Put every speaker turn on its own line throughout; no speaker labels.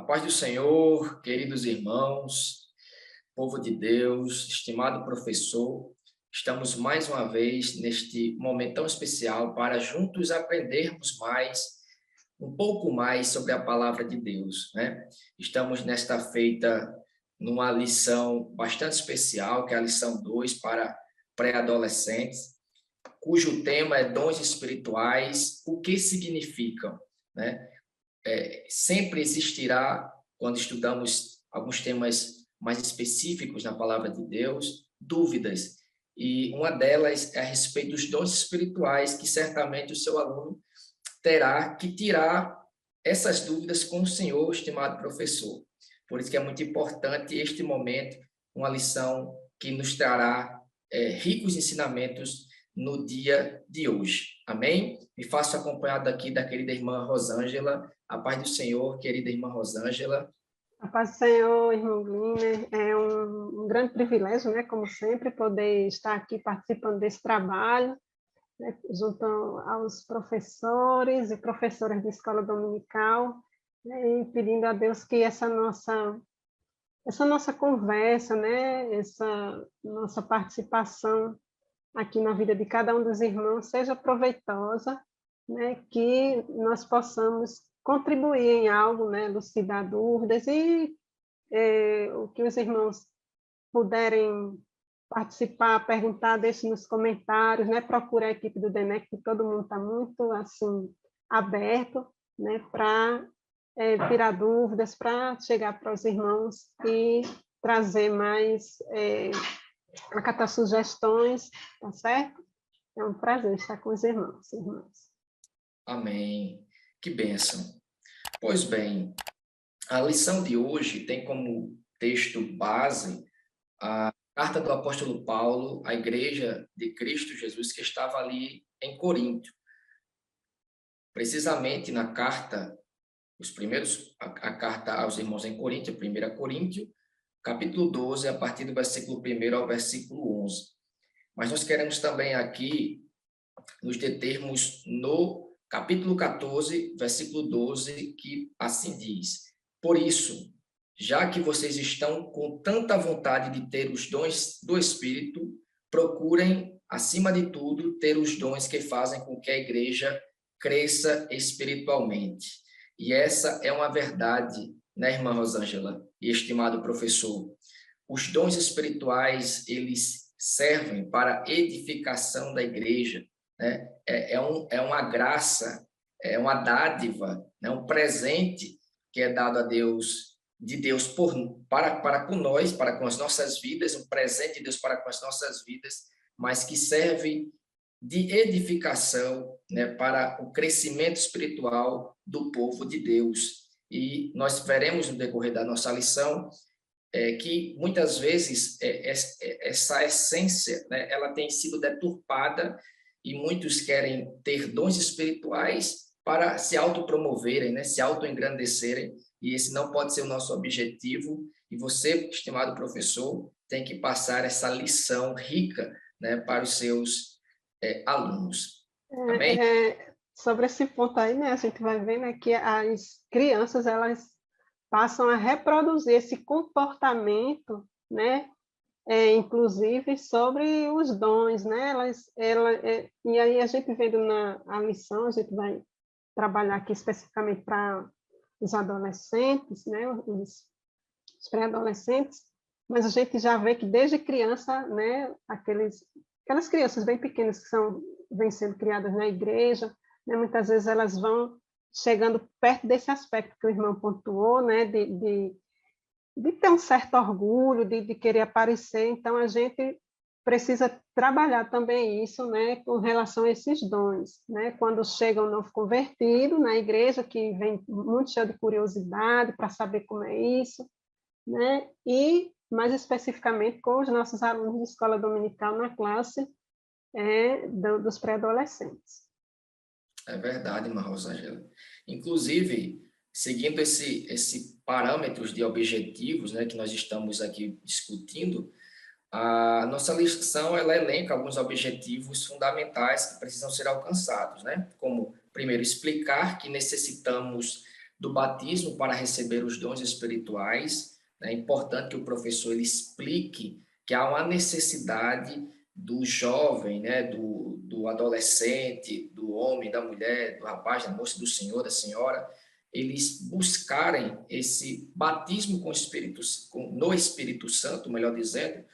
paz do Senhor, queridos irmãos, povo de Deus, estimado professor, estamos mais uma vez neste momento tão especial para juntos aprendermos um pouco mais sobre a palavra de Deus, né? Estamos nesta feita numa lição bastante especial, que é a lição 2 para pré-adolescentes, cujo tema é dons espirituais, o que significam, né? Sempre existirá, quando estudamos alguns temas mais específicos na palavra de Deus, dúvidas. E uma delas é a respeito dos dons espirituais, que certamente o seu aluno terá que tirar essas dúvidas com o Senhor, estimado professor. Por isso que é muito importante este momento, uma lição que nos trará ricos ensinamentos no dia de hoje. Amém? Me faço acompanhado aqui da querida irmã Rosângela. A paz do Senhor, querida irmã Rosângela.
A paz do Senhor, irmão Gliner. É um grande privilégio, né, como sempre, poder estar aqui participando desse trabalho, né, junto aos professores e professoras de escola dominical, né, e pedindo a Deus que essa nossa conversa, né, essa nossa participação aqui na vida de cada um dos irmãos seja proveitosa, né, que nós possamos contribuir em algo, né, elucidar dúvidas e o que os irmãos puderem participar, perguntar, deixe nos comentários, né, procure a equipe do DENEC, que todo mundo está muito assim aberto, né, para tirar dúvidas, para chegar para os irmãos e trazer mais acatar sugestões, tá certo? É um prazer estar com os irmãos e irmãs.
Amém. Que bênção. Pois bem, a lição de hoje tem como texto base a carta do apóstolo Paulo à igreja de Cristo Jesus que estava ali em Corinto. Precisamente na carta, a carta aos irmãos em Corinto, 1 Coríntios, capítulo 12, a partir do versículo 1 ao versículo 11. Mas nós queremos também aqui nos determos no capítulo 14, versículo 12, que assim diz: Por isso, já que vocês estão com tanta vontade de ter os dons do Espírito, procurem, acima de tudo, ter os dons que fazem com que a igreja cresça espiritualmente. E essa é uma verdade, né, irmã Rosângela e estimado professor? Os dons espirituais, eles servem para a edificação da igreja, né? É uma graça, é uma dádiva, né? Um presente que é dado a Deus, de Deus para com nós, para com as nossas vidas, um presente de Deus para com as nossas vidas, mas que serve de edificação, né, para o crescimento espiritual do povo de Deus. E nós veremos no decorrer da nossa lição que muitas vezes essa essência, né, ela tem sido deturpada e muitos querem ter dons espirituais para se autopromoverem, né, se autoengrandecerem, e esse não pode ser o nosso objetivo. E você, estimado professor, tem que passar essa lição rica, né, para os seus alunos. Amém?
Sobre esse ponto aí, né, a gente vai ver, né, que as crianças, elas passam a reproduzir esse comportamento, né, inclusive sobre os dons, né, e aí a gente vendo a lição, a gente vai trabalhar aqui especificamente para os adolescentes, né, os pré-adolescentes, mas a gente já vê que desde criança, né, aquelas crianças bem pequenas que vêm sendo criadas na igreja, né, muitas vezes elas vão chegando perto desse aspecto que o irmão pontuou, né, de ter um certo orgulho, de querer aparecer. Então, a gente precisa trabalhar também isso, né, com relação a esses dons, né, quando chega um novo convertido na igreja, que vem muito cheio de curiosidade para saber como é isso, né, e mais especificamente com os nossos alunos de escola dominical na classe dos pré-adolescentes.
É verdade, irmã Rosângela. Inclusive, seguindo esse parâmetros de objetivos, né, que nós estamos aqui discutindo, a nossa lição ela elenca alguns objetivos fundamentais que precisam ser alcançados, né? Como, primeiro, explicar que necessitamos do batismo para receber os dons espirituais. É importante que o professor ele explique que há uma necessidade do jovem, né, do adolescente, do homem, da mulher, do rapaz, da moça, do senhor, da senhora, eles buscarem esse batismo com o Espírito, no Espírito Santo, melhor dizendo,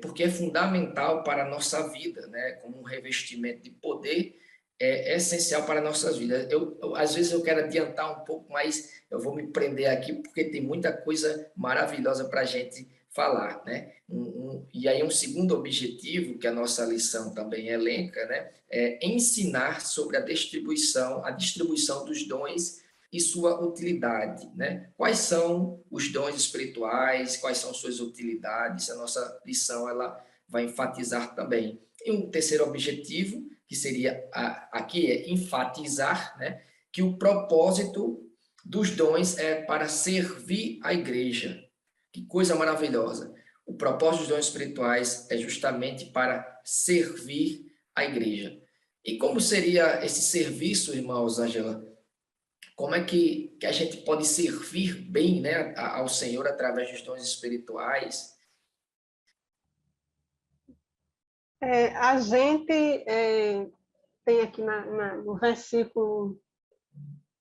porque é fundamental para a nossa vida, né, como um revestimento de poder, é essencial para nossas vidas. Às vezes eu quero adiantar um pouco, mas eu vou me prender aqui porque tem muita coisa maravilhosa para a gente falar, né? E aí um segundo objetivo que a nossa lição também elenca, né, é ensinar sobre a distribuição dos dons e sua utilidade, né? Quais são os dons espirituais, quais são suas utilidades? A nossa lição ela vai enfatizar também. E um terceiro objetivo que seria aqui é enfatizar, né, que o propósito dos dons é para servir a igreja. Que coisa maravilhosa! O propósito dos dons espirituais é justamente para servir a igreja. E como seria esse serviço, irmãos, Angela? Como é que a gente pode servir bem, né, ao Senhor através dos dons espirituais?
A gente tem aqui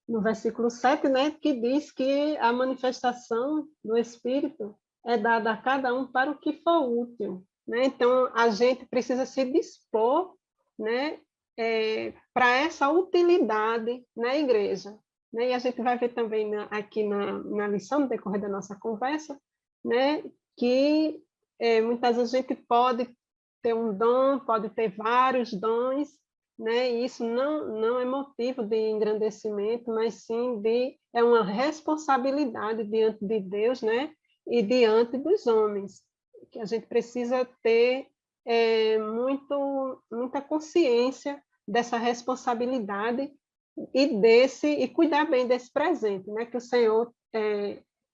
no versículo 7, né, que diz que a manifestação do Espírito é dada a cada um para o que for útil, né? Então, a gente precisa se dispor, né, para essa utilidade na igreja, né? E a gente vai ver também aqui na lição, no decorrer da nossa conversa, né, que muitas vezes a gente pode ter um dom, pode ter vários dons, né? E isso não é motivo de engrandecimento, mas sim é uma responsabilidade diante de Deus, né? E diante dos homens, que a gente precisa ter muita consciência dessa responsabilidade e cuidar bem desse presente, né? Que o Senhor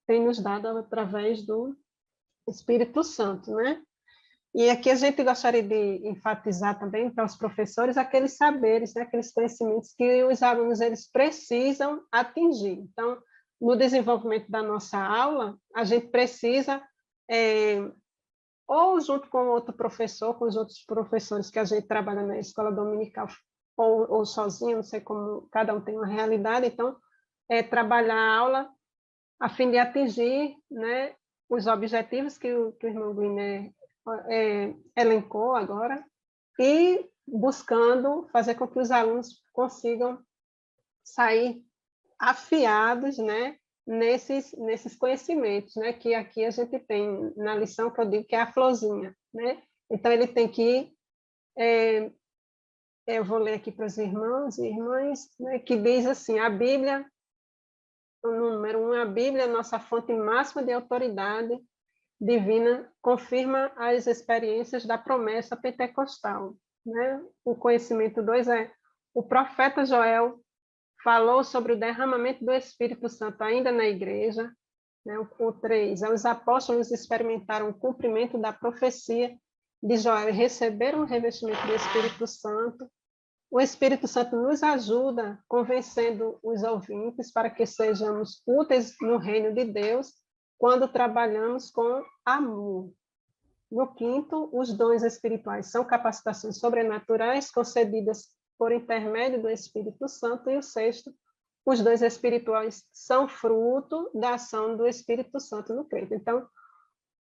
tem nos dado através do Espírito Santo, né? E aqui a gente gostaria de enfatizar também para os professores aqueles saberes, né, aqueles conhecimentos que os alunos eles precisam atingir. Então, no desenvolvimento da nossa aula, a gente precisa, ou junto com outro professor, com os outros professores que a gente trabalha na escola dominical, ou sozinho, não sei como, cada um tem uma realidade, então, trabalhar a aula a fim de atingir, né, os objetivos que o irmão Gliner elencou agora, e buscando fazer com que os alunos consigam sair afiados, né, nesses conhecimentos, né, que aqui a gente tem na lição que eu digo que é a florzinha, né? Então ele tem que eu vou ler aqui para os irmãos e irmãs, né, que diz assim: a Bíblia, o número 1, a Bíblia é a nossa fonte máxima de autoridade divina, confirma as experiências da promessa pentecostal, né? O conhecimento 2 é: o profeta Joel falou sobre o derramamento do Espírito Santo ainda na igreja, né? O 3 é: os apóstolos experimentaram o cumprimento da profecia de Joel e receberam o revestimento do Espírito Santo. O Espírito Santo nos ajuda convencendo os ouvintes para que sejamos úteis no reino de Deus quando trabalhamos com amor. No quinto, os dons espirituais são capacitações sobrenaturais concedidas por intermédio do Espírito Santo. E o sexto, os dons espirituais são fruto da ação do Espírito Santo no crente. Então,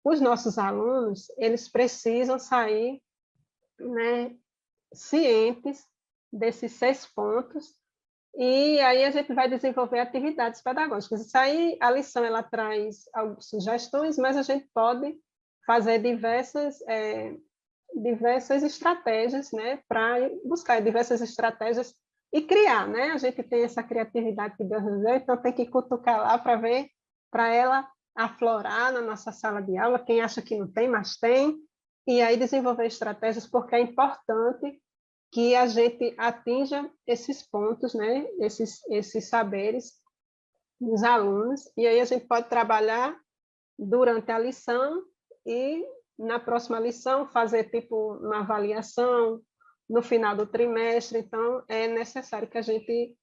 os nossos alunos, eles precisam sair, né, cientes desses 6 pontos, e aí a gente vai desenvolver atividades pedagógicas. Isso aí, a lição, ela traz algumas sugestões, mas a gente pode fazer diversas estratégias, né, para buscar diversas estratégias e criar, né? A gente tem essa criatividade que Deus nos deu, então tem que cutucar lá para ver, para ela aflorar na nossa sala de aula. Quem acha que não tem, mas tem, e aí desenvolver estratégias, porque é importante que a gente atinja esses pontos, né? Esses saberes dos alunos, e aí a gente pode trabalhar durante a lição e na próxima lição fazer tipo uma avaliação no final do trimestre. Então é necessário que a gente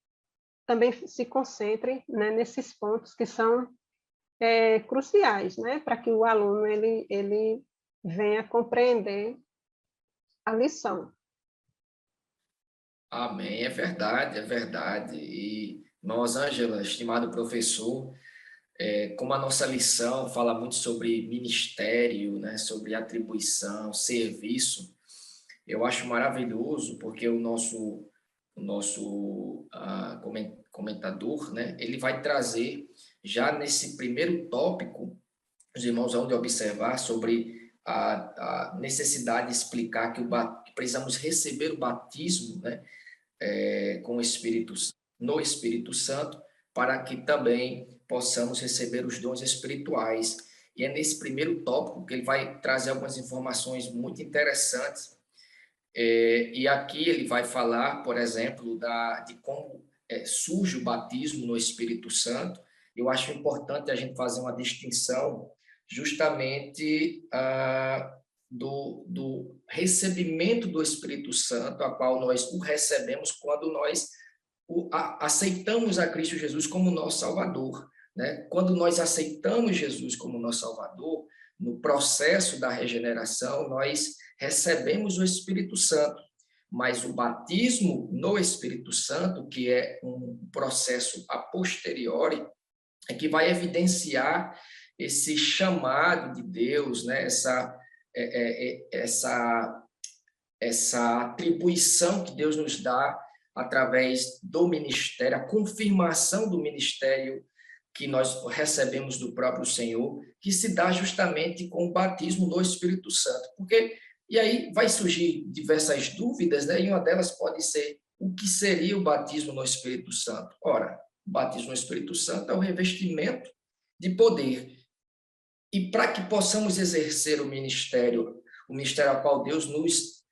também se concentre, né, nesses pontos que são cruciais, né, para que o aluno ele venha compreender a lição.
Amém, é verdade, é verdade. E, irmã Rosângela, estimado professor, como a nossa lição fala muito sobre ministério, né, sobre atribuição, serviço, eu acho maravilhoso, porque o nosso comentador, né, ele vai trazer, já nesse primeiro tópico, os irmãos vão de observar sobre a necessidade de explicar que precisamos receber o batismo, né, com o Espírito, no Espírito Santo, para que também possamos receber os dons espirituais. E é nesse primeiro tópico que ele vai trazer algumas informações muito interessantes. E aqui ele vai falar, por exemplo, de como surge o batismo no Espírito Santo. Eu acho importante a gente fazer uma distinção justamente do recebimento do Espírito Santo, a qual nós o recebemos quando nós aceitamos a Cristo Jesus como nosso Salvador. Né? Quando nós aceitamos Jesus como nosso Salvador, no processo da regeneração, nós recebemos o Espírito Santo. Mas o batismo no Espírito Santo, que é um processo a posteriori, é que vai evidenciar esse chamado de Deus, né? essa atribuição que Deus nos dá através do ministério, a confirmação do ministério que nós recebemos do próprio Senhor, que se dá justamente com o batismo no Espírito Santo. E aí vai surgir diversas dúvidas, né? E uma delas pode ser: o que seria o batismo no Espírito Santo? Ora, o batismo no Espírito Santo é o revestimento de poder. E para que possamos exercer o ministério ao qual Deus nos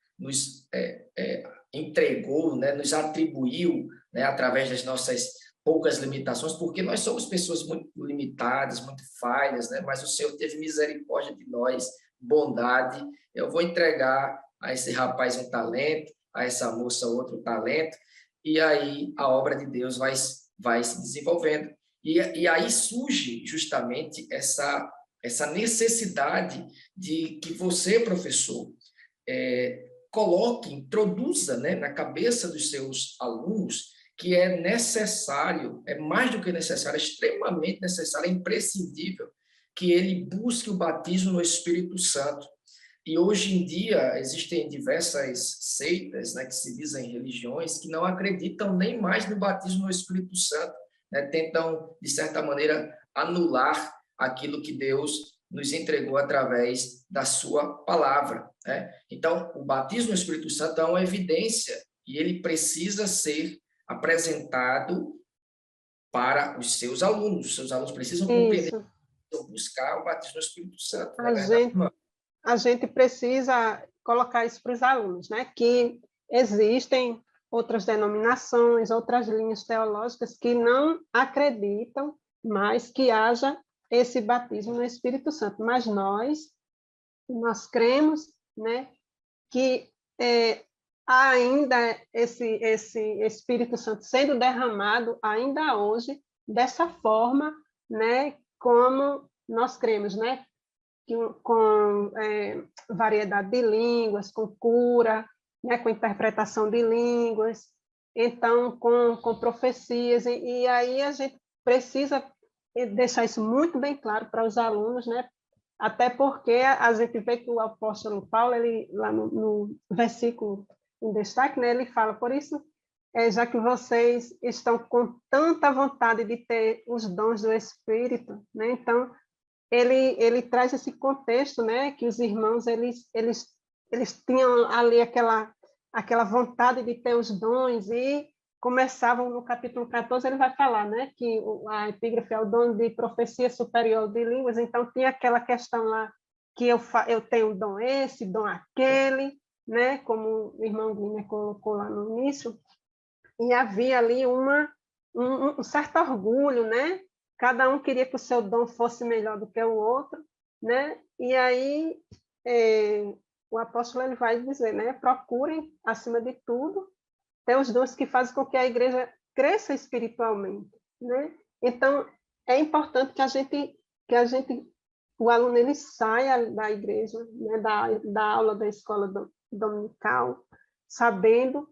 entregou, né, nos atribuiu, né, através das nossas poucas limitações, porque nós somos pessoas muito limitadas, muito falhas, né, mas o Senhor teve misericórdia de nós, bondade. Eu vou entregar a esse rapaz um talento, a essa moça outro talento, e aí a obra de Deus vai se desenvolvendo. E aí surge justamente essa necessidade de que você, professor, introduza, né, na cabeça dos seus alunos que é necessário, é mais do que necessário, é extremamente necessário, é imprescindível que ele busque o batismo no Espírito Santo. E hoje em dia existem diversas seitas, né, que se dizem religiões, que não acreditam nem mais no batismo no Espírito Santo, né, tentam, de certa maneira, anular aquilo que Deus nos entregou através da sua palavra, né? Então, o batismo no Espírito Santo é uma evidência e ele precisa ser apresentado para os seus alunos. Os seus alunos precisam compreender, buscar o batismo no Espírito Santo, não é verdade, irmão?
A gente precisa colocar isso para os alunos, né? Que existem outras denominações, outras linhas teológicas que não acreditam mais que haja esse batismo no Espírito Santo, mas nós cremos, né, que ainda esse Espírito Santo sendo derramado ainda hoje dessa forma, né, como nós cremos, né, com variedade de línguas, com cura, né, com interpretação de línguas, então com profecias, e aí a gente precisa deixar isso muito bem claro para os alunos, né? Até porque a gente vê que o apóstolo Paulo, ele, lá no versículo em destaque, né, ele fala: por isso, já que vocês estão com tanta vontade de ter os dons do Espírito, né, então ele traz esse contexto, né, que os irmãos eles tinham ali aquela vontade de ter os dons e começavam no capítulo 14, ele vai falar, né, que a epígrafe é o dom de profecia superior de línguas, então tinha aquela questão lá que eu tenho dom esse, dom aquele, né, como o irmão Guilherme colocou lá no início, e havia ali um certo orgulho, né, cada um queria que o seu dom fosse melhor do que o outro, né, e aí o apóstolo ele vai dizer, né, procurem, acima de tudo, ter os dons que fazem com que a igreja cresça espiritualmente, né? Então, é importante que o aluno ele saia da igreja, né, da aula da escola dominical, sabendo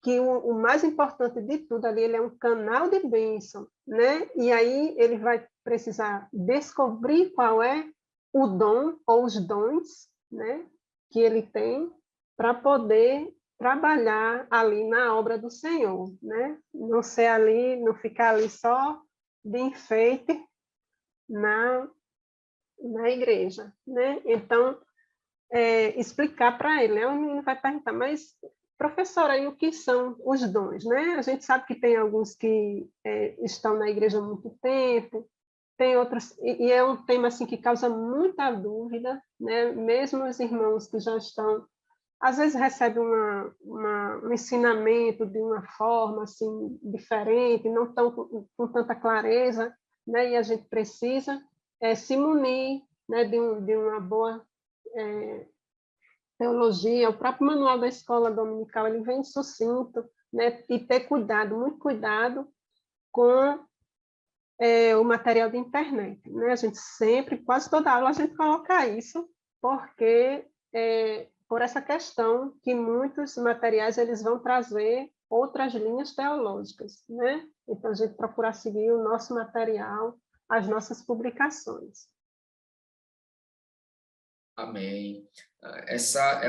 que o mais importante de tudo ali, ele é um canal de bênção, né? E aí ele vai precisar descobrir qual é o dom ou os dons, né, que ele tem para poder trabalhar ali na obra do Senhor, né? Não ser ali, não ficar ali só de enfeite na igreja, né? Então, explicar para ele, né? O menino vai perguntar, mas professora, e o que são os dons, né? A gente sabe que tem alguns que estão na igreja há muito tempo, tem outros, e é um tema assim que causa muita dúvida, né? Mesmo os irmãos que já estão, às vezes recebem um ensinamento de uma forma assim diferente, não tão com tanta clareza, né? E a gente precisa se munir, né? De uma boa teologia. O próprio manual da escola dominical ele vem sucinto, né? E ter cuidado, muito cuidado com o material de internet, né? A gente sempre, quase toda aula, a gente coloca isso, porque por essa questão que muitos materiais eles vão trazer outras linhas teológicas, né? Então, a gente procura seguir o nosso material, as nossas publicações.
Amém. Essa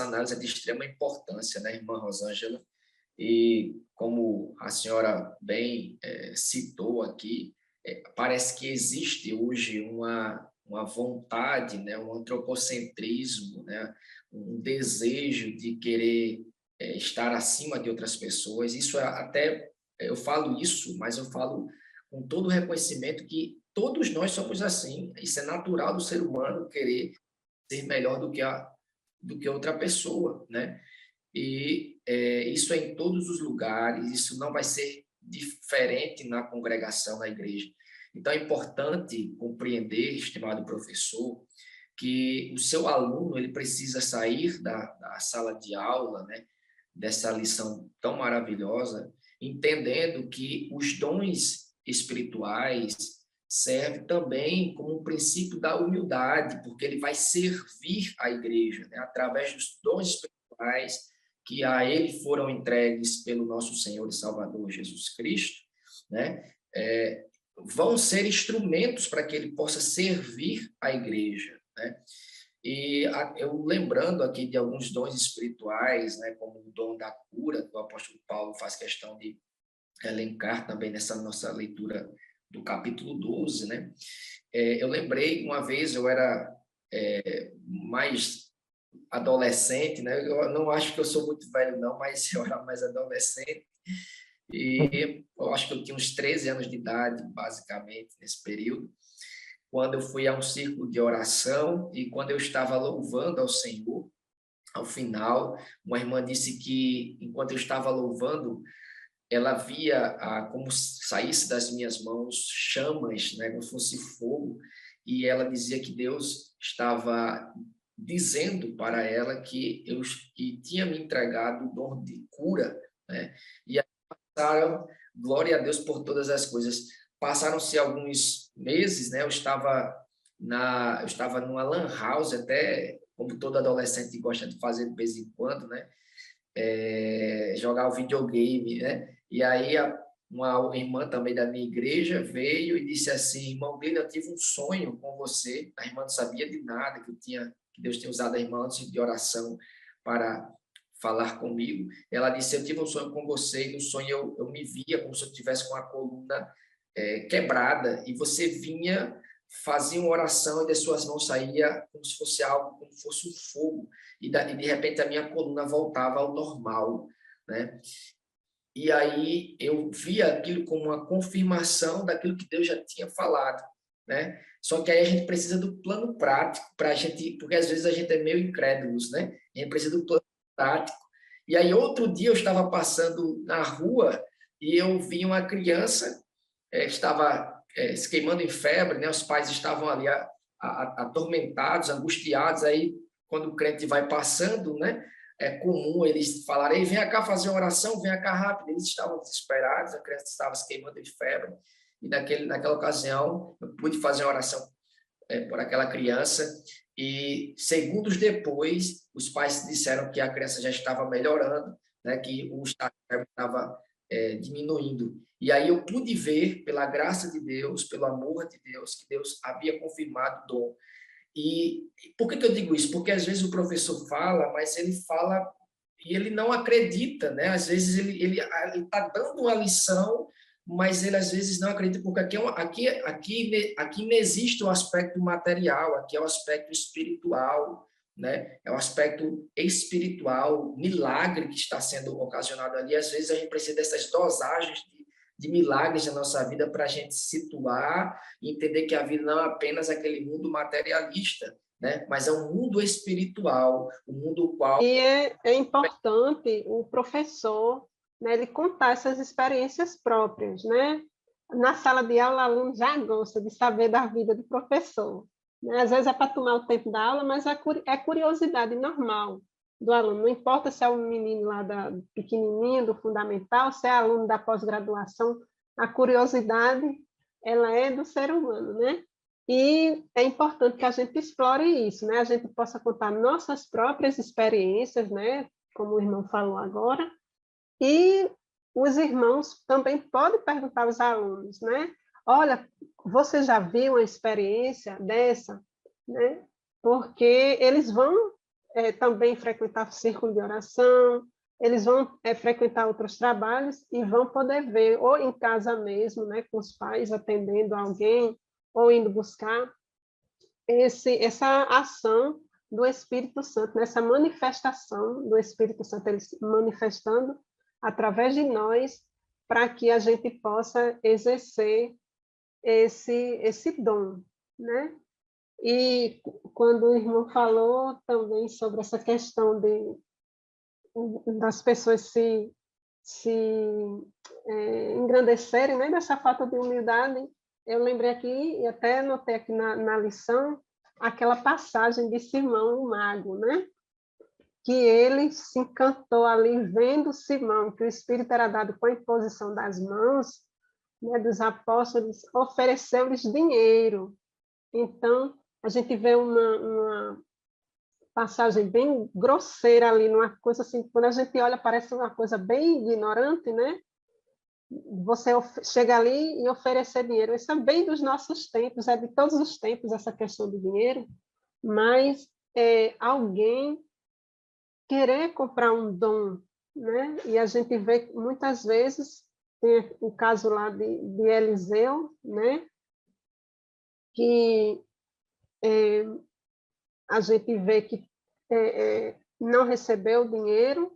análise é de extrema importância, né, irmã Rosângela? E como a senhora bem citou aqui, parece que existe hoje uma vontade, né, um antropocentrismo, né, um desejo de querer estar acima de outras pessoas. Isso até, eu falo isso, mas eu falo com todo o reconhecimento que todos nós somos assim. Isso é natural do ser humano querer ser melhor do que outra pessoa, né? E isso é em todos os lugares, isso não vai ser diferente na congregação, na igreja. Então, é importante compreender, estimado professor, que o seu aluno ele precisa sair da sala de aula, né, dessa lição tão maravilhosa, entendendo que os dons espirituais servem também como um princípio da humildade, porque ele vai servir a igreja, né, através dos dons espirituais que a ele foram entregues pelo nosso Senhor e Salvador Jesus Cristo, né? Vão ser instrumentos para que ele possa servir a igreja, né? E eu lembrando aqui de alguns dons espirituais, né, como o dom da cura, que o apóstolo Paulo faz questão de elencar também nessa nossa leitura do capítulo 12, né? Eu lembrei, uma vez eu era mais adolescente, né? Eu não acho que eu sou muito velho, não, mas eu era mais adolescente. E eu acho que eu tinha uns 13 anos de idade, basicamente, nesse período, quando eu fui a um círculo de oração e quando eu estava louvando ao Senhor, ao final, uma irmã disse que, enquanto eu estava louvando, ela via como saísse das minhas mãos chamas, né, como fosse fogo, e ela dizia que Deus estava dizendo para ela que tinha me entregado o dom de cura, né? E aí passaram, glória a Deus por todas as coisas. Passaram-se alguns meses, né? Eu estava numa lan house, até como todo adolescente gosta de fazer de vez em quando, né? Jogar o videogame, né? E aí uma irmã também da minha igreja veio e disse assim: irmão Glênio, eu tive um sonho com você. A irmã não sabia de nada, que Deus tinha usado a irmã antes de oração para falar comigo. Ela disse: eu tive um sonho com você e no sonho eu me via como se eu estivesse com a coluna quebrada e você vinha, fazia uma oração e das suas mãos saía como se fosse algo, como se fosse um fogo e de repente a minha coluna voltava ao normal, né? E aí eu via aquilo como uma confirmação daquilo que Deus já tinha falado, né? Só que aí a gente precisa do plano prático para a gente, porque às vezes a gente é meio incrédulos, né? A gente precisa do plano prático. E aí outro dia eu estava passando na rua e eu vi uma criança estava se queimando em febre, né? Os pais estavam ali atormentados, angustiados. Aí quando o crente vai passando, né? é comum eles falarem, vem cá fazer uma oração, vem cá rápido. Eles estavam desesperados, a criança estava se queimando de febre, e naquela ocasião eu pude fazer uma oração por aquela criança, e segundos depois, os pais disseram que a criança já estava melhorando, né, que o estado estava diminuindo. E aí eu pude ver, pela graça de Deus, pelo amor de Deus, que Deus havia confirmado o dom. E por que eu digo isso? Porque às vezes o professor fala, mas ele fala e ele não acredita, né? Às vezes ele está dando uma lição, mas ele às vezes não acredita, porque aqui não existe o aspecto material, aqui é o aspecto espiritual, né? É o aspecto espiritual, milagre que está sendo ocasionado ali. Às vezes a gente precisa dessas dosagens de milagres na nossa vida para a gente situar e entender que a vida não é apenas aquele mundo materialista, né? Mas é um mundo espiritual, um mundo qual...
E é importante o professor, né, ele contar essas experiências próprias, né? Na sala de aula, o aluno já gosta de saber da vida do professor, né? Às vezes é para tomar o tempo da aula, mas é curiosidade normal do aluno. Não importa se é um menino lá pequenininho, do fundamental, se é aluno da pós-graduação, a curiosidade, ela é do ser humano, né? E é importante que a gente explore isso, né? A gente possa contar nossas próprias experiências, né? Como o irmão falou agora, e os irmãos também podem perguntar aos alunos, né? Olha, você já viu uma experiência dessa, né? Porque eles vão também frequentar o círculo de oração, eles vão frequentar outros trabalhos e vão poder ver, ou em casa mesmo, né? Com os pais atendendo alguém, ou indo buscar essa ação do Espírito Santo, nessa manifestação do Espírito Santo, ele se manifestando através de nós, para que a gente possa exercer esse dom, né? E quando o irmão falou também sobre essa questão das pessoas se engrandecerem, né, dessa falta de humildade, eu lembrei aqui, e até anotei aqui na lição, aquela passagem de Simão, o mago, né? Que ele se encantou ali, vendo Simão, que o Espírito era dado com a imposição das mãos, né, dos apóstolos, ofereceu-lhes dinheiro. Então, a gente vê uma passagem bem grosseira ali, numa coisa assim, quando a gente olha, parece uma coisa bem ignorante, né? Você chega ali e oferecer dinheiro. Isso é bem dos nossos tempos, é de todos os tempos essa questão do dinheiro, mas alguém querer comprar um dom, né? E a gente vê muitas vezes, tem o caso lá de Eliseu, né? Que a gente vê que não recebeu o dinheiro,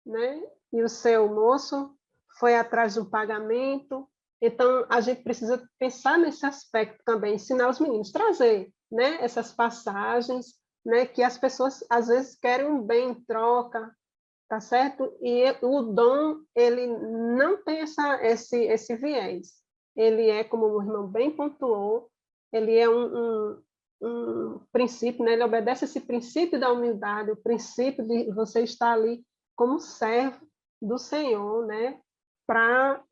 né? E o seu moço foi atrás do pagamento. Então, a gente precisa pensar nesse aspecto também, ensinar os meninos, trazer, né, essas passagens, né, que as pessoas às vezes querem um bem em troca, tá certo? E o dom, ele não tem esse viés. Ele é, como o irmão bem pontuou, ele é um princípio, né? Ele obedece esse princípio da humildade, o princípio de você estar ali como servo do Senhor, né? Para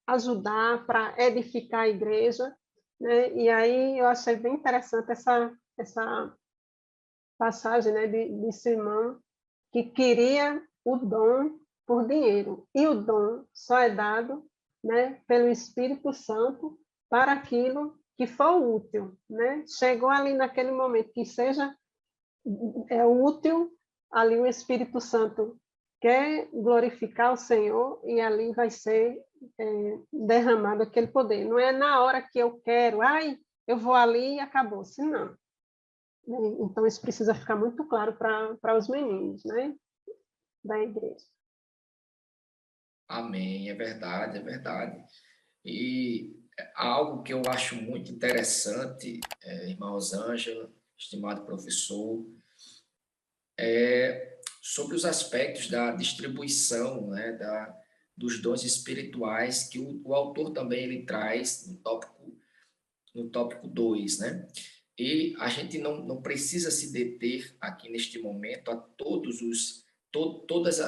ajudar, para edificar a igreja, né? E aí eu achei bem interessante essa passagem, né, de Simão, que queria o dom por dinheiro. E o dom só é dado, né, pelo Espírito Santo para aquilo que for útil, né? Chegou ali naquele momento que seja útil, ali o Espírito Santo quer glorificar o Senhor e ali vai ser derramado aquele poder. Não é na hora que eu quero, ai, eu vou ali e acabou-se, não. Então, isso precisa ficar muito claro para os meninos, né, da igreja.
Amém, é verdade, é verdade. E algo que eu acho muito interessante, irmã Rosângela, estimado professor, é sobre os aspectos da distribuição, né, dos dons espirituais que o autor também ele traz no tópico 2, né? E a gente não precisa se deter aqui neste momento a todos os todas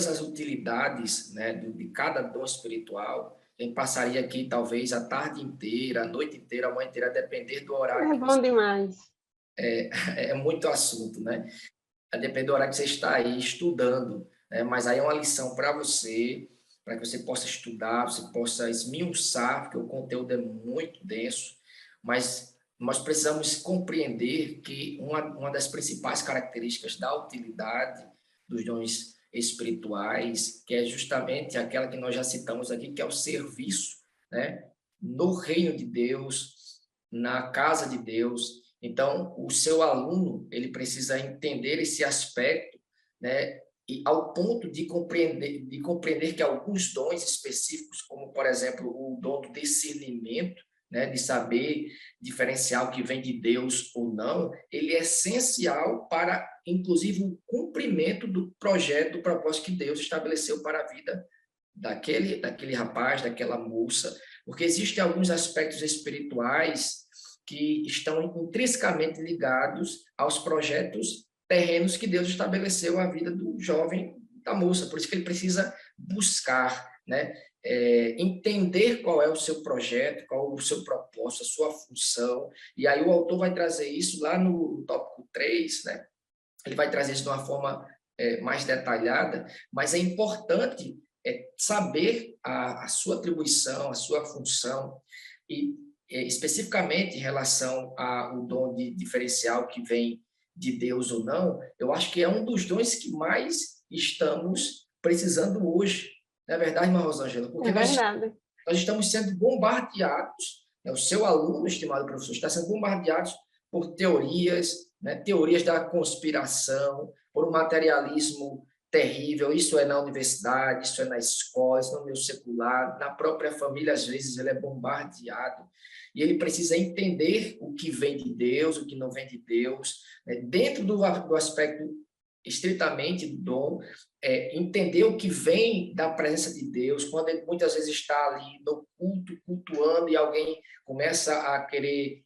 as utilidades, né, de cada dom espiritual. A gente passaria aqui talvez a tarde inteira, a noite inteira, a manhã inteira, a depender do horário
É
que você...
bom demais.
É muito assunto, né? A depender do horário que você está aí estudando, né? Mas aí é uma lição para que você possa estudar, você possa esmiuçar, porque o conteúdo é muito denso, mas nós precisamos compreender que uma das principais características da utilidade dos dons espirituais, que é justamente aquela que nós já citamos aqui, que é o serviço, né? No reino de Deus, na casa de Deus. Então, o seu aluno, ele precisa entender esse aspecto, né? E ao ponto de compreender que alguns dons específicos, como, por exemplo, o dom do discernimento, né, de saber diferenciar o que vem de Deus ou não, ele é essencial para, inclusive, o cumprimento do projeto, do propósito que Deus estabeleceu para a vida daquele rapaz, daquela moça, porque existem alguns aspectos espirituais que estão intrinsecamente ligados aos projetos terrenos que Deus estabeleceu à vida do jovem, da moça. Por isso que ele precisa buscar, né? Entender qual é o seu projeto, qual é o seu propósito, a sua função. E aí o autor vai trazer isso lá no tópico 3, né? Ele vai trazer isso de uma forma mais detalhada, mas é importante saber a sua atribuição, a sua função, e especificamente em relação ao dom de diferencial que vem de Deus ou não, eu acho que é um dos dons que mais estamos precisando hoje. Não é verdade, irmã Rosângela? Porque
É verdade.
nós estamos sendo bombardeados, né? O seu aluno, estimado professor, está sendo bombardeado por teorias, né? Teorias da conspiração, por um materialismo terrível. Isso é na universidade, isso é na escola, isso é no meio secular, na própria família, às vezes, ele é bombardeado. E ele precisa entender o que vem de Deus, o que não vem de Deus, né? Dentro do aspecto estritamente do dom, entender o que vem da presença de Deus, quando ele muitas vezes está ali no culto, cultuando, e alguém começa a querer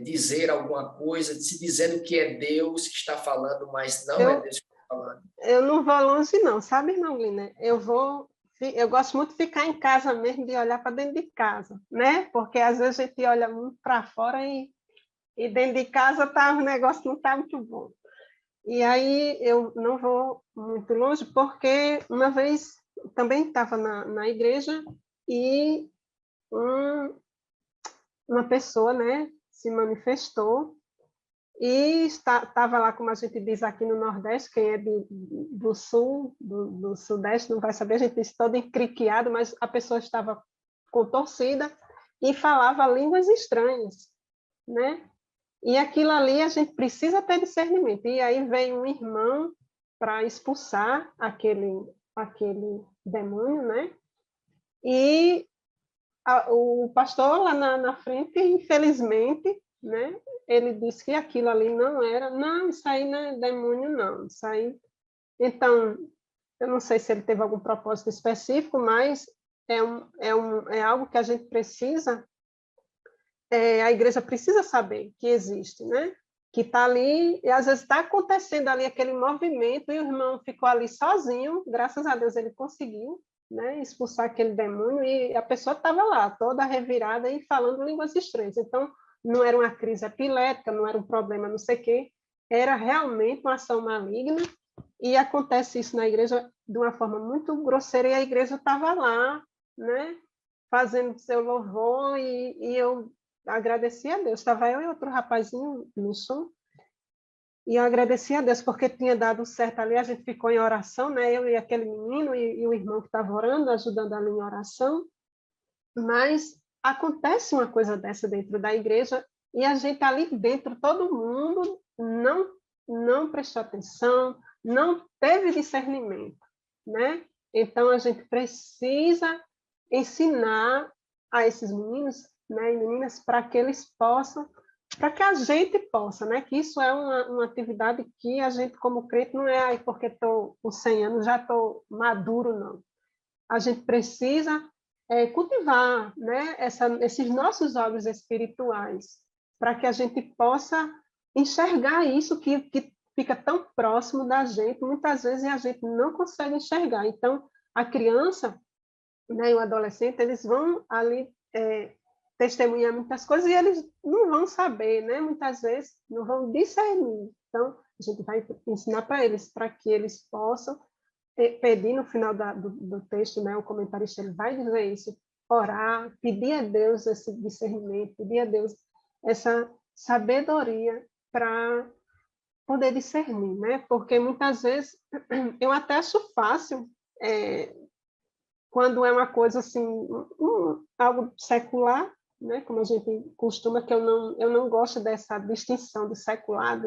dizer alguma coisa, se dizendo que é Deus que está falando, mas não é Deus que está falando.
Eu não vou longe, não, sabe, não, Lina? Eu gosto muito de ficar em casa mesmo, de olhar para dentro de casa, né? Porque às vezes a gente olha muito para fora e dentro de casa o negócio não está muito bom. E aí eu não vou muito longe, porque uma vez também estava na igreja e uma pessoa, né, se manifestou e estava lá, como a gente diz aqui no Nordeste, quem é do Sul, do Sudeste, não vai saber, a gente diz todo encriquiado, mas a pessoa estava contorcida e falava línguas estranhas, né? E aquilo ali a gente precisa ter discernimento. E aí vem um irmão para expulsar aquele demônio, né? E o pastor lá na frente, infelizmente, né? Ele disse que aquilo ali não, isso aí não é demônio, não. Isso aí... Então, eu não sei se ele teve algum propósito específico, mas é algo que a gente precisa, a igreja precisa saber que existe, né? Que está ali, e às vezes está acontecendo ali aquele movimento, e o irmão ficou ali sozinho, graças a Deus ele conseguiu, né, expulsar aquele demônio, e a pessoa estava lá, toda revirada e falando línguas estranhas. Então, não era uma crise epilética, não era um problema não sei o quê, era realmente uma ação maligna, e acontece isso na igreja de uma forma muito grosseira, e a igreja estava lá, né, fazendo seu louvor, e eu agradeci a Deus. Estava eu e outro rapazinho no som, e eu agradeci a Deus, porque tinha dado certo ali, a gente ficou em oração, né? Eu e aquele menino, e o irmão que estava orando, ajudando ali em oração, mas acontece uma coisa dessa dentro da igreja, e a gente ali dentro, todo mundo não prestou atenção, não teve discernimento, né? Então, a gente precisa ensinar a esses meninos, né, e meninas, para que eles possam, para que a gente possa, né, que isso é uma atividade que a gente, como crente, não é aí porque estou com 100 anos, já estou maduro, não. A gente precisa cultivar, né, esses nossos olhos espirituais, para que a gente possa enxergar isso, que fica tão próximo da gente, muitas vezes a gente não consegue enxergar. Então, a criança, né, e o adolescente, eles vão ali testemunhar muitas coisas e eles não vão saber, né? Muitas vezes não vão discernir. Então, a gente vai ensinar para que eles possam pedir no final do texto, né, o comentarista ele vai dizer isso, orar, pedir a Deus esse discernimento, pedir a Deus essa sabedoria para poder discernir, né? Porque muitas vezes eu até acho fácil quando é uma coisa assim, algo secular, né? Como a gente costuma, que eu não gosto dessa distinção do secular,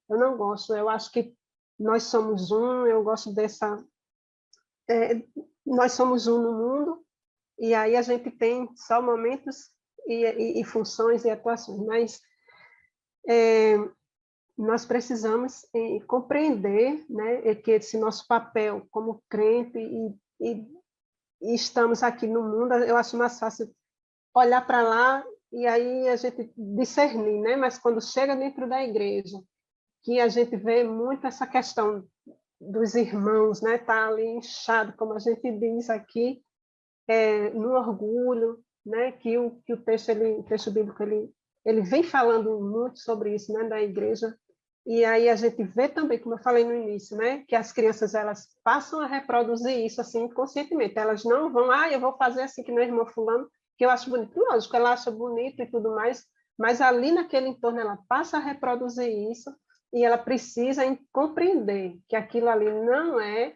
eu não gosto, eu acho que nós somos um, eu gosto dessa nós somos um no mundo, e aí a gente tem só momentos e funções e atuações, mas nós precisamos compreender, né, que esse nosso papel como crente e estamos aqui no mundo, eu acho mais fácil olhar para lá e aí a gente discernir, né? Mas quando chega dentro da igreja, que a gente vê muito essa questão dos irmãos, né? Tá ali inchado, como a gente diz aqui, no orgulho, né? Que o texto bíblico ele vem falando muito sobre isso, né? Da igreja. E aí a gente vê também, como eu falei no início, né? Que as crianças elas passam a reproduzir isso assim inconscientemente. Elas não vão, eu vou fazer assim que meu irmão fulano, que eu acho bonito. Lógico, ela acha bonito e tudo mais, mas ali naquele entorno ela passa a reproduzir isso e ela precisa compreender que aquilo ali não é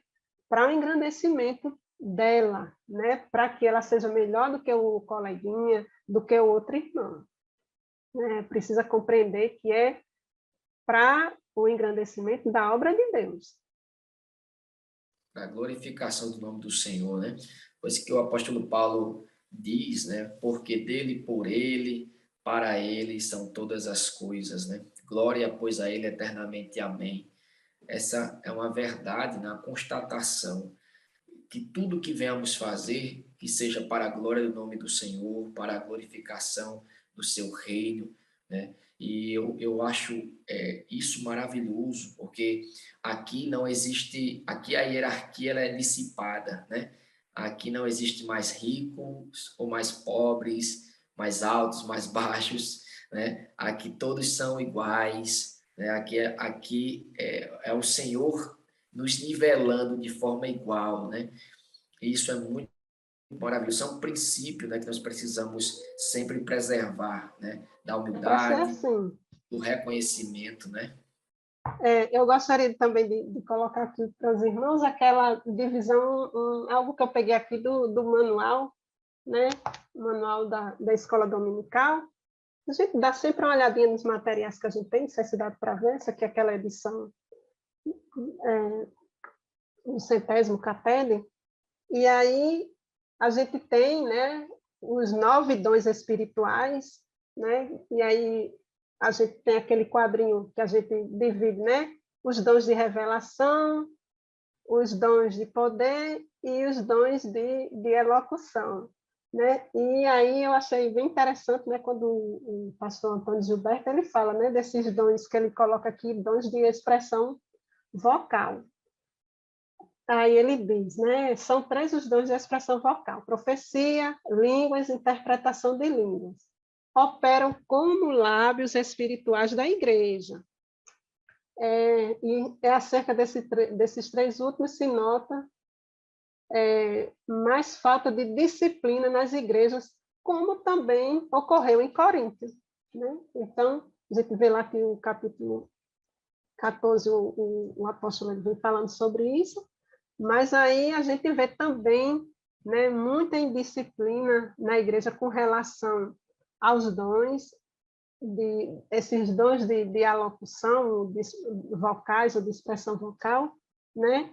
para o engrandecimento dela, né? Para que ela seja melhor do que o coleguinha, do que o outro irmão. Precisa compreender que é para o engrandecimento da obra de Deus.
Para a glorificação do nome do Senhor, né? Pois que o apóstolo Paulo diz, né? Porque dele, por ele, para ele são todas as coisas, né? Glória, pois, a ele eternamente. Amém. Essa é uma verdade, né? A constatação que tudo que venhamos fazer, que seja para a glória do nome do Senhor, para a glorificação do seu reino, né? E eu acho isso maravilhoso, porque aqui não existe, aqui a hierarquia ela é dissipada, né? Aqui não existe mais ricos ou mais pobres, mais altos, mais baixos, né? Aqui todos são iguais, né? Aqui é o Senhor nos nivelando de forma igual, né? E isso é muito maravilhoso. É um princípio, né, que nós precisamos sempre preservar, né? Da
Para ser
humildade,
assim,
do reconhecimento, né?
eu gostaria também de colocar aqui para os irmãos aquela divisão, algo que eu peguei aqui do manual, né? Manual da escola dominical. A gente dá sempre uma olhadinha nos materiais que a gente tem, necessidade para ver, essa aqui é aquela edição no 100º capítulo, e aí a gente tem, né, os 9 dons espirituais, né, e aí a gente tem aquele quadrinho que a gente divide, né, os dons de revelação, os dons de poder e os dons de elocução, né? E aí eu achei bem interessante, né, quando o pastor Antônio Gilberto ele fala, né, desses dons que ele coloca aqui, dons de expressão vocal. Aí ele diz, né, são 3 os dons de expressão vocal: profecia, línguas, interpretação de línguas. Operam como lábios espirituais da igreja. E acerca desses 3 últimos se nota mais falta de disciplina nas igrejas, como também ocorreu em Corinto, né? Então, a gente vê lá que o capítulo 14, o apóstolo vem falando sobre isso, mas aí a gente vê também, né, muita indisciplina na igreja com relação aos dons, esses dons de alocução, de vocais ou de expressão vocal, né?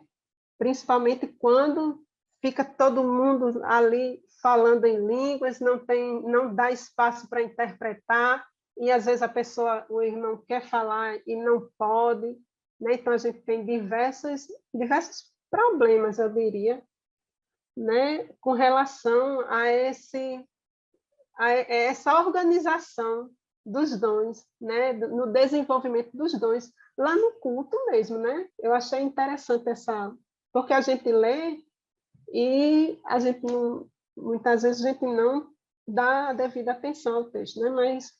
Principalmente quando fica todo mundo ali falando em línguas, não dá espaço para interpretar, e às vezes a pessoa, o irmão quer falar e não pode, né? Então a gente tem diversos problemas, eu diria, né, com relação a essa organização dos dons, né? No desenvolvimento dos dons, lá no culto mesmo, né? Eu achei interessante porque a gente lê e a gente não, muitas vezes a gente não dá a devida atenção ao texto, né? Mas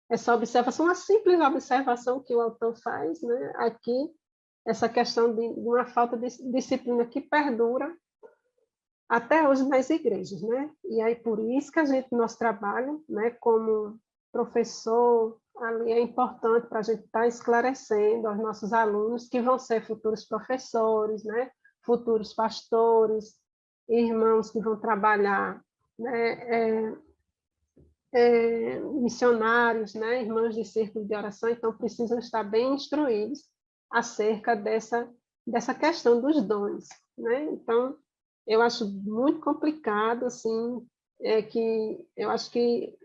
essa observação, uma simples observação que o autor faz, né? Aqui, essa questão de uma falta de disciplina que perdura até hoje nas igrejas, né? E aí por isso que nosso trabalho, né, como professor, ali é importante para a gente estar esclarecendo aos nossos alunos que vão ser futuros professores, né, futuros pastores, irmãos que vão trabalhar, né, missionários, né, irmãos de círculo de oração, então precisam estar bem instruídos acerca dessa questão dos dons, né? Então, eu acho muito complicado, assim, que eu acho que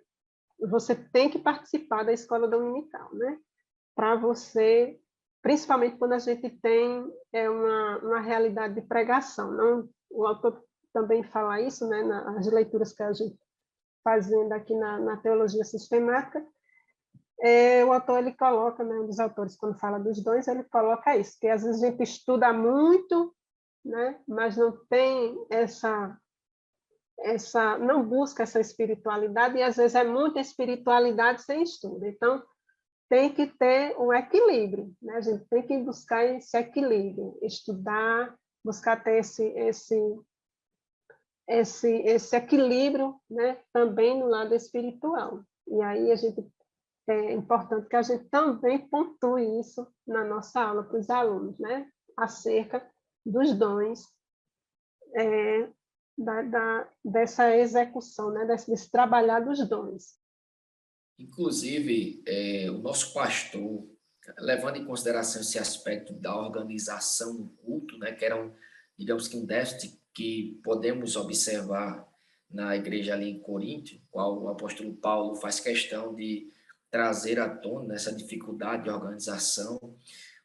você tem que participar da escola dominical, né? Para você, principalmente quando a gente tem uma realidade de pregação, não? O autor também fala isso, né? Nas leituras que a gente fazendo aqui na teologia sistemática, o autor ele coloca, né, um dos autores, quando fala dos dons, ele coloca isso, que às vezes a gente estuda muito, né, mas não tem não busca essa espiritualidade, e às vezes é muita espiritualidade sem estudo. Então, tem que ter um equilíbrio, né? A gente tem que buscar esse equilíbrio, estudar, buscar ter esse equilíbrio, né, também no lado espiritual. E aí é importante que a gente também pontue isso na nossa aula para os alunos, né, acerca dos dons, dessa execução, né, desse trabalhar dos dons.
Inclusive, o nosso pastor, levando em consideração esse aspecto da organização do culto, né, que era digamos que um déficit que podemos observar na igreja ali em Coríntio, qual o apóstolo Paulo faz questão de trazer à tona essa dificuldade de organização.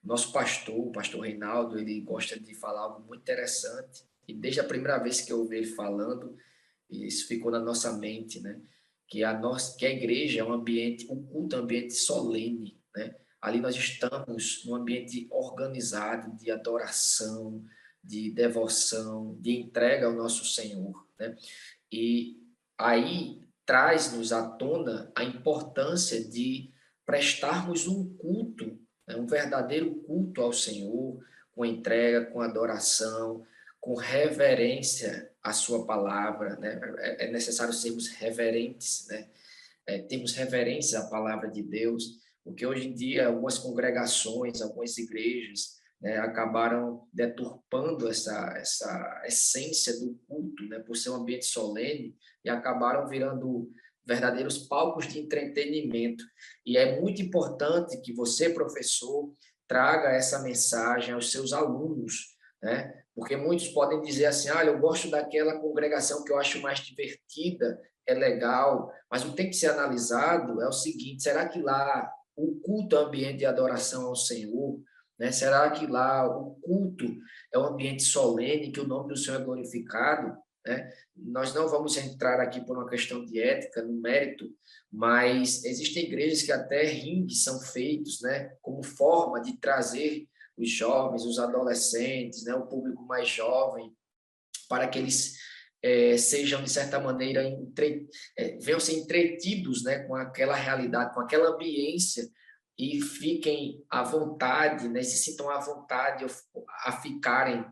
O nosso pastor, o pastor Reinaldo, ele gosta de falar algo muito interessante, e desde a primeira vez que eu ouvi ele falando, isso ficou na nossa mente, né? Que a igreja é um ambiente, o culto é um ambiente solene, né? Ali nós estamos num ambiente organizado de adoração, de devoção, de entrega ao nosso Senhor, né? E aí traz-nos à tona a importância de prestarmos um culto, né? Um verdadeiro culto ao Senhor, com entrega, com adoração, com reverência à sua palavra, né? É necessário sermos reverentes, né? Termos reverência à palavra de Deus, porque hoje em dia algumas congregações, algumas igrejas, né, acabaram deturpando essa essência do culto, né, por ser um ambiente solene, e acabaram virando verdadeiros palcos de entretenimento. E é muito importante que você, professor, traga essa mensagem aos seus alunos, né? Porque muitos podem dizer assim, ah, eu gosto daquela congregação que eu acho mais divertida, é legal, mas o que tem que ser analisado é o seguinte, será que lá o culto é um ambiente de adoração ao Senhor? Né? Será que lá o culto é um ambiente solene, que o nome do Senhor é glorificado? Né? Nós não vamos entrar aqui por uma questão de ética, no mérito, mas existem igrejas que até ringues são feitos, né, como forma de trazer os jovens, os adolescentes, né, o público mais jovem, para que eles sejam, de certa maneira, venham ser entretidos, né, com aquela realidade, com aquela ambiência, e fiquem à vontade, né, se sintam à vontade a ficarem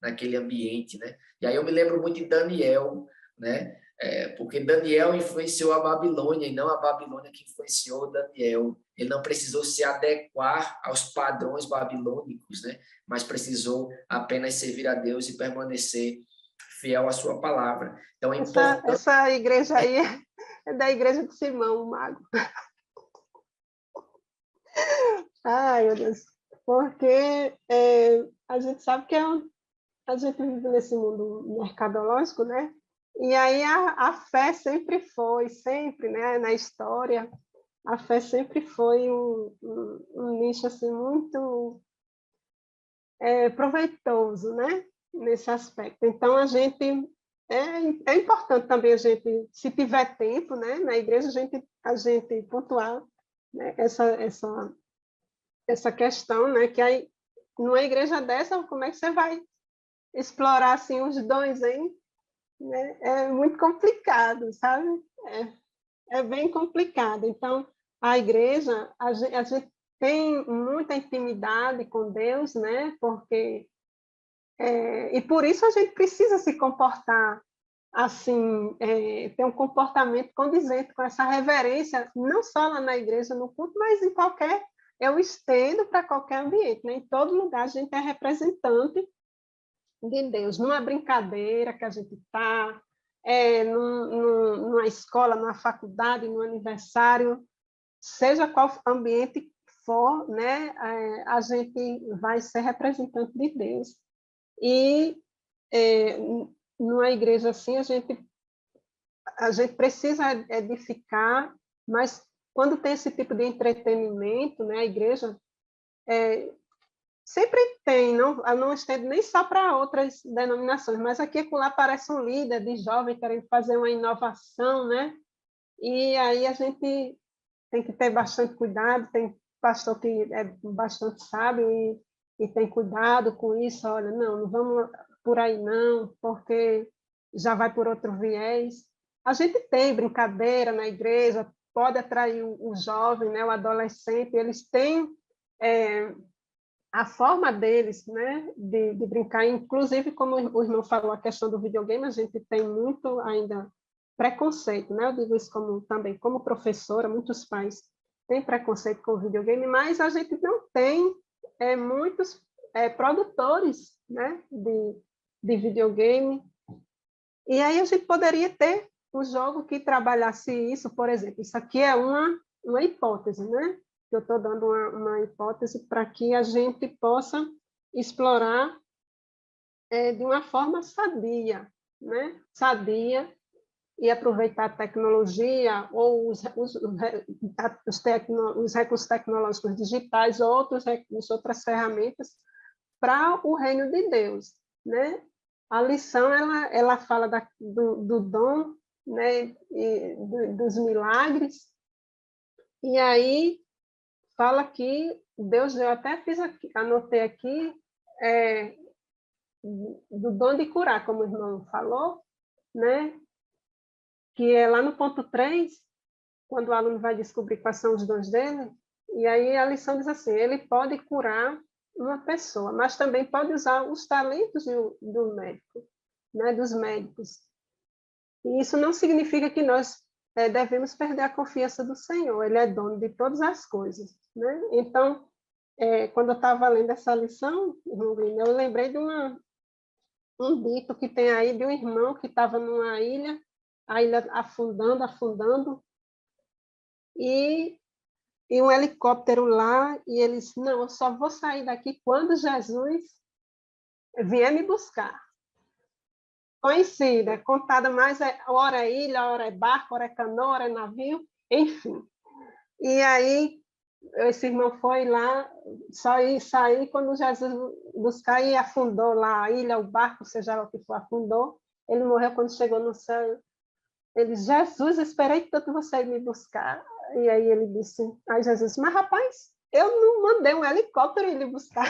naquele ambiente, né? E aí eu me lembro muito de Daniel, né? Porque Daniel influenciou a Babilônia, e não a Babilônia que influenciou Daniel. Ele não precisou se adequar aos padrões babilônicos, né? Mas precisou apenas servir a Deus e permanecer fiel à sua palavra. Então, é importante...
Essa igreja aí é da igreja de Simão, o mago. Ai, meu Deus. Porque a gente sabe que a gente vive nesse mundo mercadológico, né? E aí a fé sempre, né, na história, a fé sempre foi um nicho assim, muito proveitoso, né, nesse aspecto. Então, a gente é importante também a gente, se tiver tempo, né, na igreja, a gente pontuar, né, essa questão, né, que aí, numa igreja dessa, como é que você vai explorar assim os dons, hein? Né? É muito complicado, sabe? É bem complicado. Então, a igreja, a gente tem muita intimidade com Deus, né? Porque e por isso a gente precisa se comportar assim, ter um comportamento condizente com essa reverência, não só lá na igreja, no culto, mas em qualquer, eu estendo para qualquer ambiente, né? Em todo lugar a gente é representante de Deus, numa brincadeira que a gente está, numa escola, numa faculdade, num aniversário, seja qual ambiente for, né, a gente vai ser representante de Deus. E é, numa igreja assim, a gente precisa edificar, mas quando tem esse tipo de entretenimento, né, a igreja sempre tem, não estende nem só para outras denominações, mas aqui e lá aparece um líder de jovem querendo fazer uma inovação, né? E aí a gente tem que ter bastante cuidado, tem pastor que é bastante sábio e tem cuidado com isso, olha, não vamos por aí não, porque já vai por outro viés. A gente tem brincadeira na igreja, pode atrair o jovem, né, o adolescente, eles têm a forma deles, né, de brincar, inclusive, como o irmão falou, a questão do videogame, a gente tem muito ainda preconceito, né, eu digo isso também como professora, muitos pais têm preconceito com o videogame, mas a gente não tem muitos produtores, né, de videogame, e aí a gente poderia ter um jogo que trabalhasse isso, por exemplo, isso aqui é uma hipótese, né? Eu estou dando uma hipótese para que a gente possa explorar de uma forma sadia, né? Sadia, e aproveitar a tecnologia ou os recursos tecnológicos digitais, outros recursos, outras ferramentas para o reino de Deus, né? A lição ela fala do dom, né? Dos milagres, e aí fala que Deus deu, até anotei aqui, do dom de curar, como o irmão falou, né? Que é lá no ponto 3, quando o aluno vai descobrir quais são os dons dele, e aí a lição diz assim, ele pode curar uma pessoa, mas também pode usar os talentos do médico, né, dos médicos. E isso não significa que nós devemos perder a confiança do Senhor, ele é dono de todas as coisas, né? Então, quando eu estava lendo essa lição, eu lembrei de um dito que tem aí de um irmão que estava numa ilha, a ilha afundando, e um helicóptero lá, e ele disse, não, eu só vou sair daqui quando Jesus vier me buscar. Conhecida, contada mais, hora é ilha, hora é barco, hora é canoa, hora é navio, enfim. E aí, esse irmão foi lá, só ir sair quando Jesus buscar e afundou lá a ilha, o barco, seja lá o que for, afundou. Ele morreu quando chegou no céu. Ele disse, Jesus, esperei tanto você ir me buscar. E aí ele disse, aí Jesus, mas rapaz, eu não mandei um helicóptero ir lhe buscar.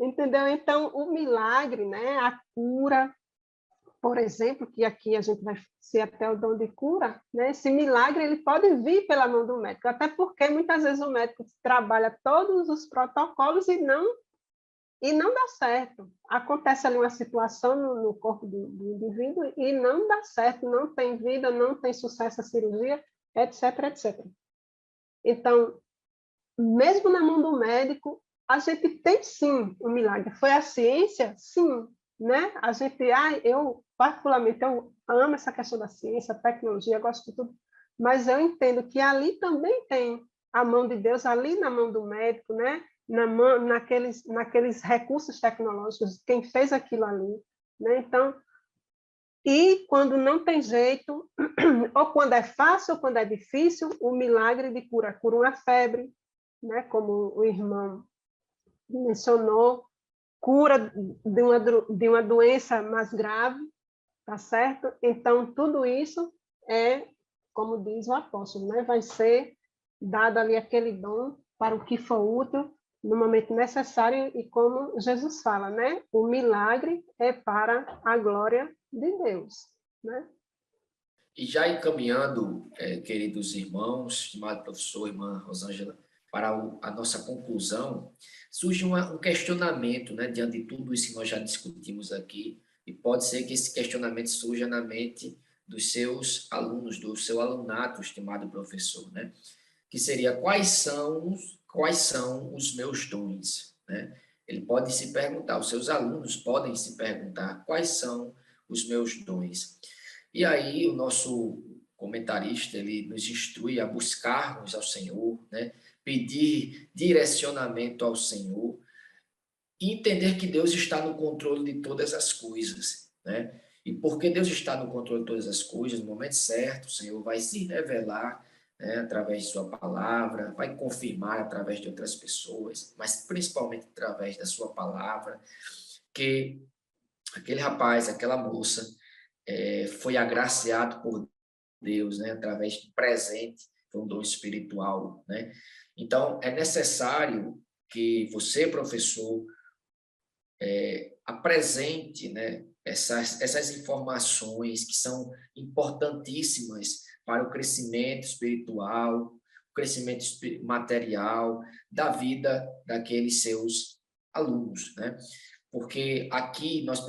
Entendeu? Então, o milagre, né, a cura, por exemplo, que aqui a gente vai ser até o dom de cura, né? Esse milagre ele pode vir pela mão do médico, até porque muitas vezes o médico trabalha todos os protocolos e não dá certo. Acontece ali uma situação no corpo do indivíduo e não dá certo, não tem vida, não tem sucesso a cirurgia, etc, etc. Então, mesmo na mão do médico, a gente tem sim um milagre. Foi a ciência? Sim. Né? A gente, eu particularmente, eu amo essa questão da ciência, tecnologia, gosto de tudo, mas eu entendo que ali também tem a mão de Deus, ali na mão do médico, né? naqueles recursos tecnológicos, quem fez aquilo ali. Né? Então, e quando não tem jeito, ou quando é fácil, ou quando é difícil, o milagre de cura uma febre, né? Como o irmão mencionou, cura de uma doença mais grave, tá certo? Então, tudo isso é, como diz o apóstolo, né? Vai ser dado ali aquele dom para o que for útil no momento necessário e como Jesus fala, né? O milagre é para a glória de Deus, né?
E já encaminhando, queridos irmãos, estimado professor, irmã Rosângela, para a nossa conclusão, surge um questionamento, né, diante de tudo isso que nós já discutimos aqui, e pode ser que esse questionamento surja na mente dos seus alunos, do seu alunato, estimado professor, né? Que seria quais são os meus dons, né? Ele pode se perguntar, os seus alunos podem se perguntar quais são os meus dons. E aí o nosso comentarista, ele nos instrui a buscarmos ao Senhor, né? Pedir direcionamento ao Senhor e entender que Deus está no controle de todas as coisas, né? E porque Deus está no controle de todas as coisas, no momento certo, o Senhor vai se revelar, né, através de sua palavra, vai confirmar através de outras pessoas, mas principalmente através da sua palavra, que aquele rapaz, aquela moça, foi agraciado por Deus, né, através de presente, foi um dom espiritual, né? Então, é necessário que você, professor, apresente, né, essas informações que são importantíssimas para o crescimento espiritual, o crescimento material da vida daqueles seus alunos, né? Porque aqui nós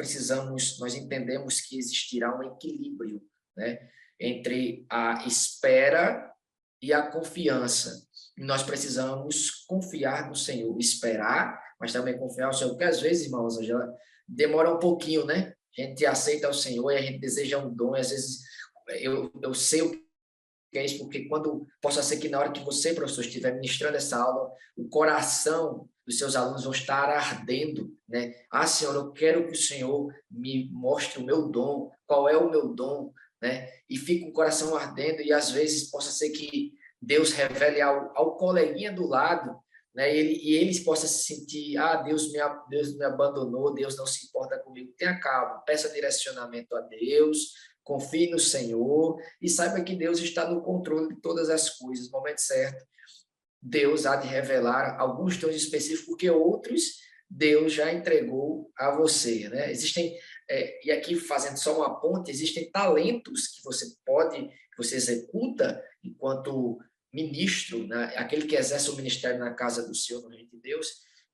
entendemos que existirá um equilíbrio, né, entre a espera e a confiança. E nós precisamos confiar no Senhor, esperar, mas também confiar no Senhor, porque às vezes, irmãos, demora um pouquinho, né? A gente aceita o Senhor e a gente deseja um dom, e às vezes eu sei o que é isso, porque quando possa ser que na hora que você, professor, estiver ministrando essa aula, o coração dos seus alunos vão estar ardendo, né? Ah, Senhor, eu quero que o Senhor me mostre o meu dom, qual é o meu dom, né? E fica o coração ardendo e às vezes possa ser que Deus revele ao coleguinha do lado, né? E eles possam se sentir, Deus me abandonou, Deus não se importa comigo. Tenha calma, peça direcionamento a Deus, confie no Senhor e saiba que Deus está no controle de todas as coisas. No momento certo, Deus há de revelar alguns dons específicos, porque outros Deus já entregou a você, né? Existem, e aqui fazendo só uma ponte, existem talentos que você executa enquanto ministro, né? Aquele que exerce o ministério na casa do Senhor, no reino de Deus,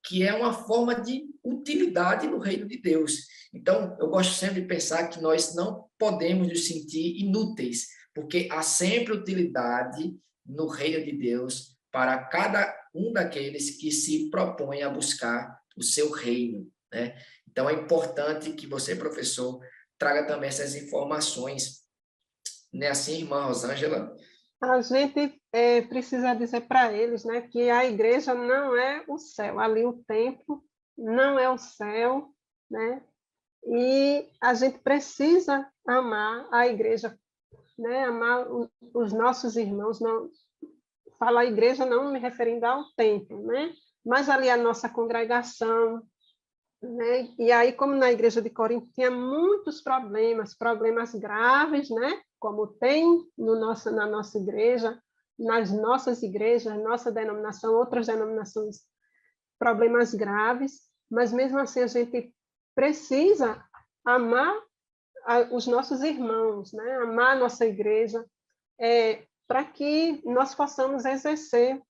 que é uma forma de utilidade no reino de Deus. Então, eu gosto sempre de pensar que nós não podemos nos sentir inúteis, porque há sempre utilidade no reino de Deus para cada um daqueles que se propõem a buscar o seu reino, né? Então, é importante que você, professor, traga também essas informações. Não é assim, irmã Rosângela?
A gente precisa dizer para eles, né, que a igreja não é o céu, ali o templo não é o céu, né? E a gente precisa amar a igreja, né? Amar os nossos irmãos. Não, falo a igreja não me referindo ao templo, né? Mas ali a nossa congregação, né? E aí, como na igreja de Corinto tinha muitos problemas graves, né? Como tem na nossa igreja, nas nossas igrejas, nossa denominação, outras denominações, problemas graves, mas mesmo assim a gente precisa amar os nossos irmãos, né? Amar a nossa igreja, para que nós possamos exercer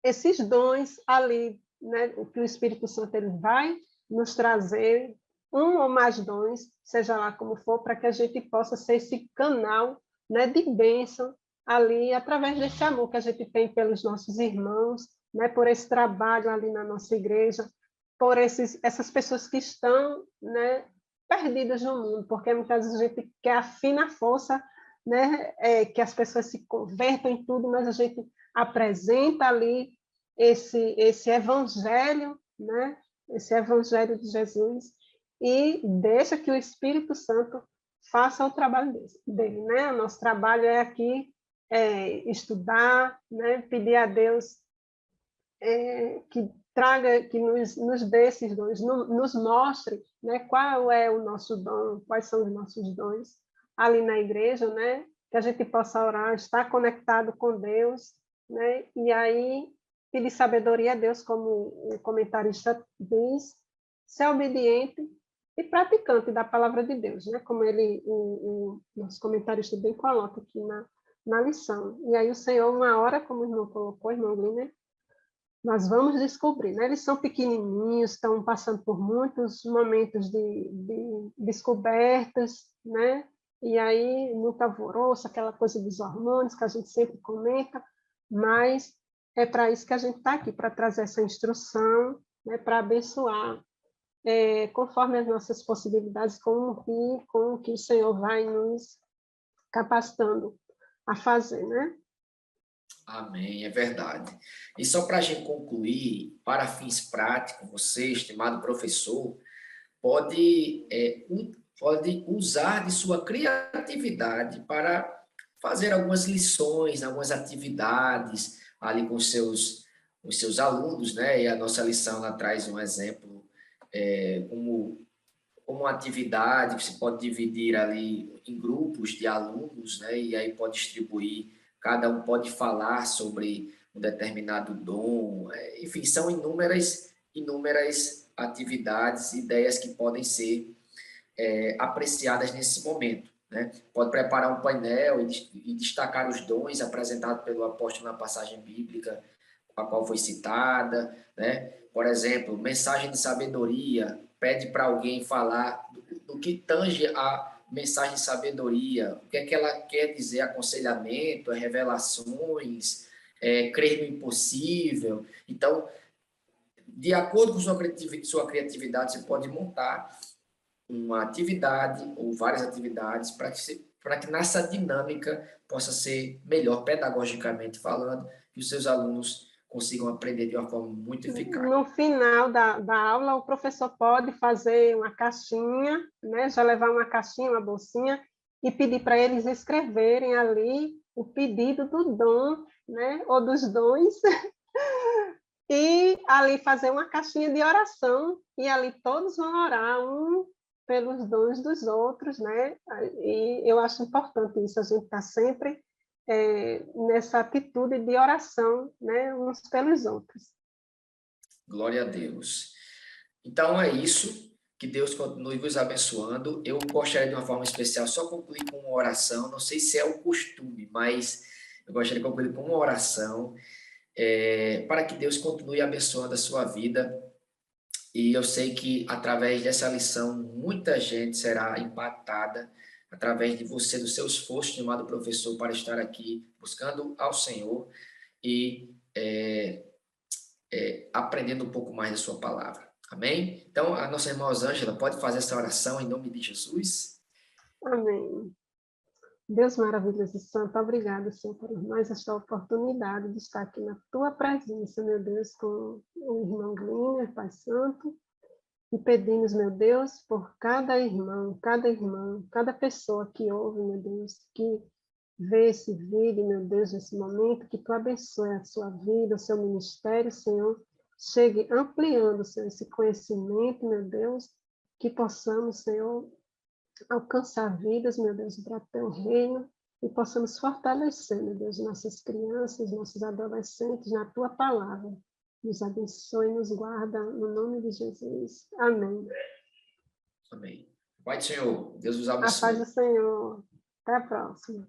esses dons ali, né? O que o Espírito Santo ele vai nos trazer, um ou mais dons, seja lá como for, para que a gente possa ser esse canal, né, de bênção ali, através desse amor que a gente tem pelos nossos irmãos, né, por esse trabalho ali na nossa igreja, por essas pessoas que estão, né, perdidas no mundo, porque muitas vezes a gente quer a fina força, né, que as pessoas se convertam em tudo, mas a gente apresenta ali esse evangelho, né, esse evangelho de Jesus, e deixa que o Espírito Santo faça o trabalho dele, né? O nosso trabalho é aqui estudar, né? Pedir a Deus que traga, que nos dê esses dons, nos mostre, né, qual é o nosso dom, quais são os nossos dons ali na igreja, né, que a gente possa orar, estar conectado com Deus, né, e aí pedir sabedoria a Deus, como o comentarista diz, ser obediente e praticante da palavra de Deus, né, como o nosso comentarista bem coloca aqui na lição. E aí o Senhor, uma hora, como o irmão colocou, irmão Gliner, nós vamos descobrir, né? Eles são pequenininhos, estão passando por muitos momentos de descobertas, né? E aí, muito alvoroço, aquela coisa dos hormônios que a gente sempre comenta, mas é para isso que a gente está aqui, para trazer essa instrução, né? Para abençoar, conforme as nossas possibilidades, com o que o Senhor vai nos capacitando a fazer, né?
Amém, é verdade. E só para a gente concluir, para fins práticos, você, estimado professor, pode usar de sua criatividade para fazer algumas lições, algumas atividades ali com os seus alunos, né? E a nossa lição ela traz um exemplo como uma atividade que você pode dividir ali em grupos de alunos, né? E aí pode distribuir, cada um pode falar sobre um determinado dom, enfim, são inúmeras atividades, ideias que podem ser apreciadas nesse momento, né? Pode preparar um painel e destacar os dons apresentados pelo apóstolo na passagem bíblica, a qual foi citada, né? Por exemplo, mensagem de sabedoria, pede para alguém falar do que tange a mensagem de sabedoria, o que é que ela quer dizer, aconselhamento, revelações, crer no impossível. Então, de acordo com sua criatividade, você pode montar uma atividade ou várias atividades para que nessa dinâmica possa ser melhor pedagogicamente falando e os seus alunos consigam aprender de uma forma muito eficaz.
No final da aula, o professor pode fazer uma caixinha, né? Já levar uma caixinha, uma bolsinha, e pedir para eles escreverem ali o pedido do dom, né? Ou dos dons, e ali fazer uma caixinha de oração, e ali todos vão orar um pelos dons dos outros, né? E eu acho importante isso, a gente está sempre nessa atitude de oração, né? Uns pelos outros.
Glória a Deus. Então é isso. Que Deus continue vos abençoando. Eu gostaria de uma forma especial só concluir com uma oração. Não sei se é o costume, mas eu gostaria de concluir com uma oração para que Deus continue abençoando a sua vida. E eu sei que através dessa lição muita gente será impactada através de você, do seu esforço, estimado professor, para estar aqui buscando ao Senhor e aprendendo um pouco mais da sua palavra. Amém? Então, a nossa irmã Osângela pode fazer essa oração em nome de Jesus?
Amém. Deus maravilhoso e santo, obrigado, Senhor, por mais esta oportunidade de estar aqui na tua presença, meu Deus, com o irmão Gliner, Pai Santo, e pedimos, meu Deus, por cada irmão, cada irmã, cada pessoa que ouve, meu Deus, que vê esse vídeo, meu Deus, nesse momento, que tu abençoe a sua vida, o seu ministério, Senhor, chegue ampliando, Senhor, esse conhecimento, meu Deus, que possamos, Senhor, alcançar vidas, meu Deus, para teu reino, e possamos fortalecer, meu Deus, nossas crianças, nossos adolescentes na tua palavra. Nos abençoe e nos guarda, no nome de Jesus. Amém.
Amém. Pai do Senhor, Deus vos
A paz
abençoe.
do Senhor. Até a próxima.